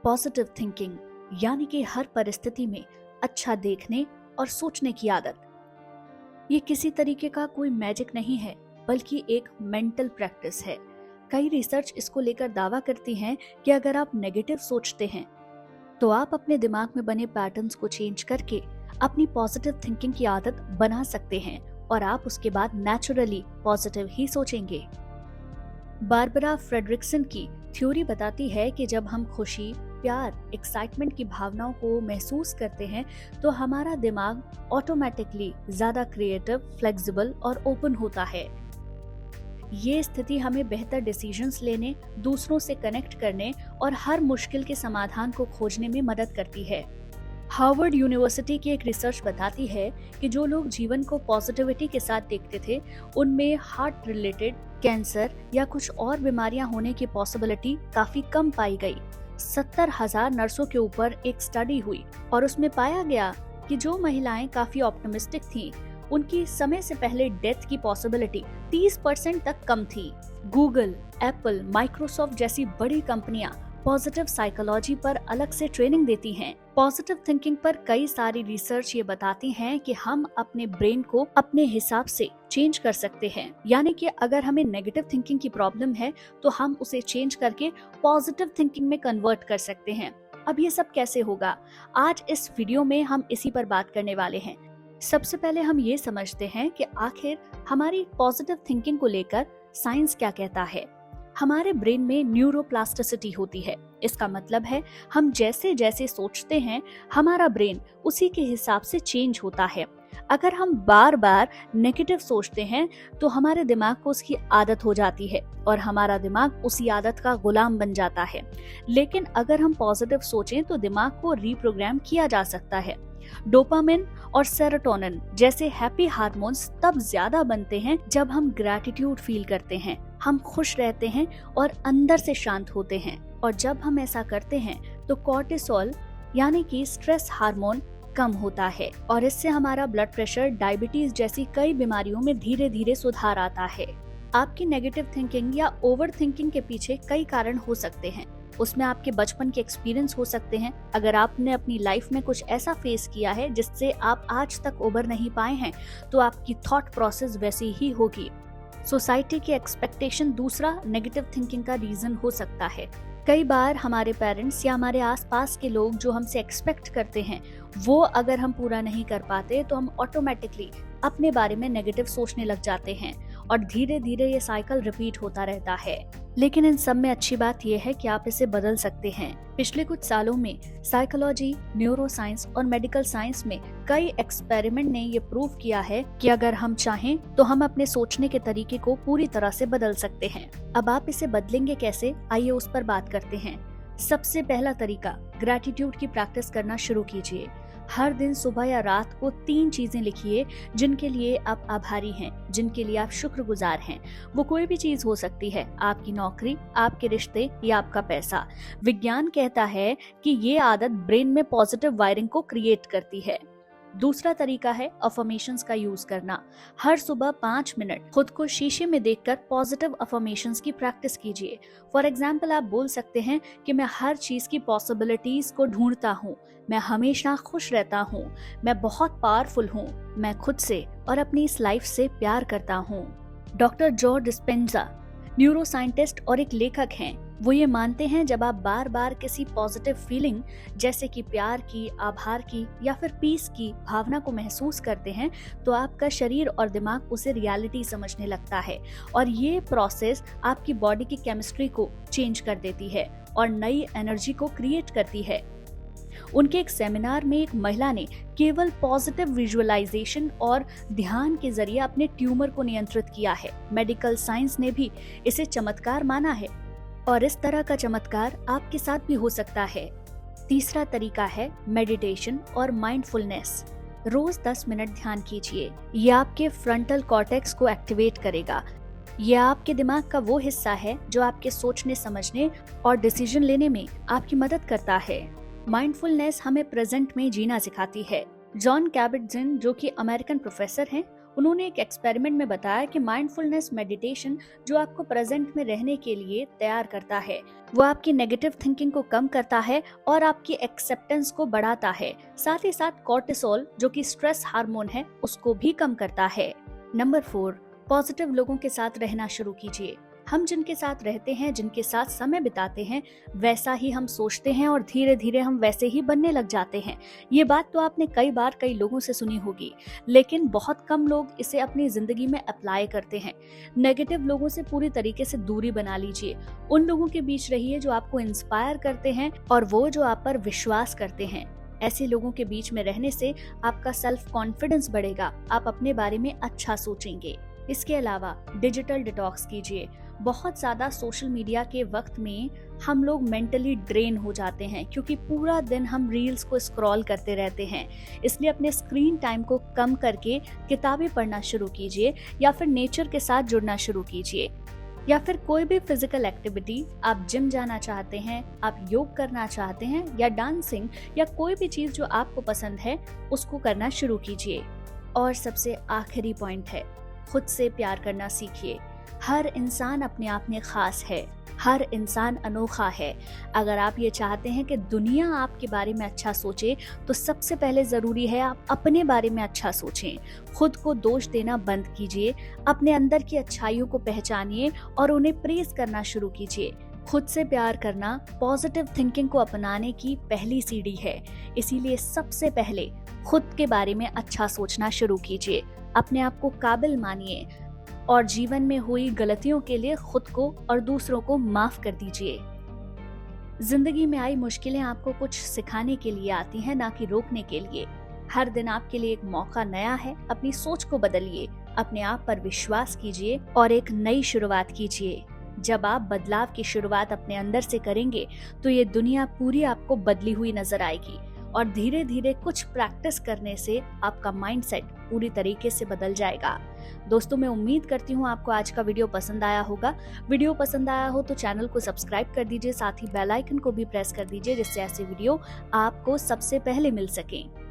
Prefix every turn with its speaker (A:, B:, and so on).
A: Positive thinking यानी कि हर परिस्थिति में अच्छा देखने और सोचने की आदत। ये किसी तरीके का कोई मैजिक नहीं है, बल्कि एक मेंटल प्रैक्टिस है। कई रिसर्च इसको लेकर दावा करती हैं कि अगर आप नेगेटिव सोचते हैं तो आप अपने दिमाग में बने पैटर्न्स को चेंज करके अपनी पॉजिटिव थिंकिंग की आदत बना सकते हैं और आप उसके बाद नेचुरली पॉजिटिव ही सोचेंगे। बारबरा फ्रेडरिक्सन की थ्योरी बताती है कि जब हम खुशी, प्यार, एक्साइटमेंट की भावनाओं को महसूस करते हैं तो हमारा दिमाग ऑटोमेटिकली ज्यादा क्रिएटिव, फ्लेक्सिबल और ओपन होता है। ये स्थिति हमें बेहतर डिसीजंस लेने, दूसरों से कनेक्ट करने और हर मुश्किल के समाधान को खोजने में मदद करती है। हार्वर्ड यूनिवर्सिटी की एक रिसर्च बताती है कि जो लोग जीवन को पॉजिटिविटी के साथ देखते थे, उनमें हार्ट रिलेटेड कैंसर या कुछ और बीमारियां होने की पॉसिबिलिटी काफी कम पाई गई। 70,000 नर्सों के ऊपर एक स्टडी हुई और उसमें पाया गया कि जो महिलाएं काफी ऑप्टिमिस्टिक थीं, उनकी समय से पहले डेथ की पॉसिबिलिटी 30% तक कम थी। गूगल, एप्पल, माइक्रोसॉफ्ट जैसी बड़ी कंपनियां पॉजिटिव साइकोलॉजी पर अलग से ट्रेनिंग देती हैं। पॉजिटिव थिंकिंग पर कई सारी रिसर्च ये बताती हैं कि हम अपने ब्रेन को अपने हिसाब से चेंज कर सकते हैं। यानी कि अगर हमें नेगेटिव थिंकिंग की प्रॉब्लम है तो हम उसे चेंज करके पॉजिटिव थिंकिंग में कन्वर्ट कर सकते हैं। अब ये सब कैसे होगा, आज इस वीडियो में हम इसी पर बात करने वाले हैं। सबसे पहले हम ये समझते हैं कि आखिर हमारी पॉजिटिव थिंकिंग को लेकर साइंस क्या कहता है। हमारे ब्रेन में न्यूरोप्लास्टिसिटी होती है। इसका मतलब है हम जैसे जैसे सोचते हैं, हमारा ब्रेन उसी के हिसाब से चेंज होता है। अगर हम बार बार नेगेटिव सोचते हैं तो हमारे दिमाग को उसकी आदत हो जाती है और हमारा दिमाग उसी आदत का गुलाम बन जाता है। लेकिन अगर हम पॉजिटिव सोचें तो दिमाग को रीप्रोग्राम किया जा सकता है। डोपामिन और सेरोटोनिन जैसे हैप्पी हार्मोन्स तब ज्यादा बनते हैं जब हम ग्रैटिट्यूड फील करते हैं, हम खुश रहते हैं और अंदर से शांत होते हैं। और जब हम ऐसा करते हैं तो कॉर्टिसोल यानी कि स्ट्रेस हार्मोन कम होता है और इससे हमारा ब्लड प्रेशर, डायबिटीज जैसी कई बीमारियों में धीरे धीरे सुधार आता है। आपकी नेगेटिव थिंकिंग या ओवर थिंकिंग के पीछे कई कारण हो सकते हैं। उसमें आपके बचपन के एक्सपीरियंस हो सकते हैं। अगर आपने अपनी लाइफ में कुछ ऐसा फेस किया है जिससे आप आज तक उबर नहीं पाए हैं तो आपकी थॉट प्रोसेस वैसी ही होगी। सोसाइटी की एक्सपेक्टेशन दूसरा नेगेटिव थिंकिंग का रीजन हो सकता है। कई बार हमारे पेरेंट्स या हमारे आसपास के लोग जो हमसे एक्सपेक्ट करते हैं वो अगर हम पूरा नहीं कर पाते तो हम ऑटोमेटिकली अपने बारे में नेगेटिव सोचने लग जाते हैं और धीरे धीरे ये साइकिल रिपीट होता रहता है। लेकिन इन सब में अच्छी बात यह है कि आप इसे बदल सकते हैं। पिछले कुछ सालों में साइकोलॉजी, न्यूरोसाइंस और मेडिकल साइंस में कई एक्सपेरिमेंट ने ये प्रूव किया है कि अगर हम चाहें तो हम अपने सोचने के तरीके को पूरी तरह से बदल सकते हैं। अब आप इसे बदलेंगे कैसे, आइए उस पर बात करते हैं। सबसे पहला तरीका, ग्रैटिट्यूड की प्रैक्टिस करना शुरू कीजिए। हर दिन सुबह या रात को 3 चीजें लिखिए जिनके लिए आप आभारी हैं, जिनके लिए आप शुक्रगुजार हैं। वो कोई भी चीज हो सकती है, आपकी नौकरी, आपके रिश्ते या आपका पैसा। विज्ञान कहता है कि ये आदत ब्रेन में पॉजिटिव वायरिंग को क्रिएट करती है। दूसरा तरीका है अफर्मेशंस का यूज करना। हर सुबह 5 मिनट खुद को शीशे में देखकर पॉजिटिव अफर्मेशंस की प्रैक्टिस कीजिए। फॉर एग्जाम्पल, आप बोल सकते हैं कि मैं हर चीज की पॉसिबिलिटीज को ढूंढता हूँ, मैं हमेशा खुश रहता हूँ, मैं बहुत पावरफुल हूँ, मैं खुद से और अपनी इस लाइफ से प्यार करता हूँ। डॉक्टर जो डिस्पेंजा न्यूरो साइंटिस्ट और एक लेखक हैं। वो ये मानते हैं जब आप बार बार किसी पॉजिटिव फीलिंग जैसे कि प्यार की, आभार की या फिर पीस की भावना को महसूस करते हैं तो आपका शरीर और दिमाग उसे रियलिटी समझने लगता है और ये प्रोसेस आपकी बॉडी की केमिस्ट्री को चेंज कर देती है और नई एनर्जी को क्रिएट करती है। उनके एक सेमिनार में एक महिला ने केवल पॉजिटिव विजुअलाइजेशन और ध्यान के जरिए अपने ट्यूमर को नियंत्रित किया है। मेडिकल साइंस ने भी इसे चमत्कार माना है और इस तरह का चमत्कार आपके साथ भी हो सकता है। तीसरा तरीका है मेडिटेशन और माइंडफुलनेस। रोज 10 मिनट ध्यान कीजिए। ये आपके फ्रंटल कॉर्टेक्स को एक्टिवेट करेगा। ये आपके दिमाग का वो हिस्सा है जो आपके सोचने, समझने और डिसीजन लेने में आपकी मदद करता है। माइंडफुलनेस हमें प्रेजेंट में जीना सिखाती है। जॉन कैबट-जिन, जो कि अमेरिकन प्रोफेसर हैं, उन्होंने एक एक्सपेरिमेंट में बताया कि माइंडफुलनेस मेडिटेशन जो आपको प्रेजेंट में रहने के लिए तैयार करता है, वो आपकी नेगेटिव थिंकिंग को कम करता है और आपकी एक्सेप्टेंस को बढ़ाता है। साथ ही साथ कॉर्टिसोल जो कि स्ट्रेस हार्मोन है उसको भी कम करता है। नंबर 4, पॉजिटिव लोगों के साथ रहना शुरू कीजिए। हम जिनके साथ रहते हैं, जिनके साथ समय बिताते हैं, वैसा ही हम सोचते हैं और धीरे धीरे हम वैसे ही बनने लग जाते हैं। ये बात तो आपने कई बार कई लोगों से सुनी होगी, लेकिन बहुत कम लोग इसे अपनी जिंदगी में अप्लाई करते हैं। नेगेटिव लोगों से पूरी तरीके से दूरी बना लीजिए। उन लोगों के बीच रहिए जो आपको इंस्पायर करते हैं और वो जो आप पर विश्वास करते हैं। ऐसे लोगों के बीच में रहने से आपका सेल्फ कॉन्फिडेंस बढ़ेगा, आप अपने बारे में अच्छा सोचेंगे। इसके अलावा डिजिटल डिटॉक्स कीजिए। बहुत ज्यादा सोशल मीडिया के वक्त में हम लोग मेंटली ड्रेन हो जाते हैं क्योंकि पूरा दिन हम रील्स को स्क्रॉल करते रहते हैं। इसलिए अपने स्क्रीन टाइम को कम करके किताबें पढ़ना शुरू कीजिए या फिर नेचर के साथ जुड़ना शुरू कीजिए, या फिर कोई भी फिजिकल एक्टिविटी, आप जिम जाना चाहते हैं, आप योग करना चाहते हैं या डांसिंग या कोई भी चीज जो आपको पसंद है उसको करना शुरू कीजिए। और सबसे आखिरी पॉइंट है, खुद से प्यार करना सीखिए। हर इंसान अपने आप में खास है, हर इंसान अनोखा है। अगर आप ये चाहते हैं कि दुनिया आपके बारे में अच्छा सोचे, तो सबसे पहले जरूरी है आप अपने बारे में अच्छा सोचें। खुद को दोष देना बंद कीजिए, अपने अंदर की अच्छाइयों को पहचानिए और उन्हें प्रेज करना शुरू कीजिए। खुद से प्यार करना पॉजिटिव थिंकिंग को अपनाने की पहली सीढ़ी है। इसीलिए सबसे पहले खुद के बारे में अच्छा सोचना शुरू कीजिए, अपने आप को काबिल मानिए और जीवन में हुई गलतियों के लिए खुद को और दूसरों को माफ कर दीजिए। जिंदगी में आई मुश्किलें आपको कुछ सिखाने के लिए आती हैं, ना कि रोकने के लिए। हर दिन आपके लिए एक मौका नया है। अपनी सोच को बदलिए, अपने आप पर विश्वास कीजिए और एक नई शुरुआत कीजिए। जब आप बदलाव की शुरुआत अपने अंदर से करेंगे तो ये दुनिया पूरी आपको बदली हुई नजर आएगी और धीरे धीरे कुछ प्रैक्टिस करने से आपका माइंडसेट पूरी तरीके से बदल जाएगा। दोस्तों, मैं उम्मीद करती हूँ आपको आज का वीडियो पसंद आया होगा। वीडियो पसंद आया हो तो चैनल को सब्सक्राइब कर दीजिए, साथ ही बेल आइकन को भी प्रेस कर दीजिए जिससे ऐसे वीडियो आपको सबसे पहले मिल सकें।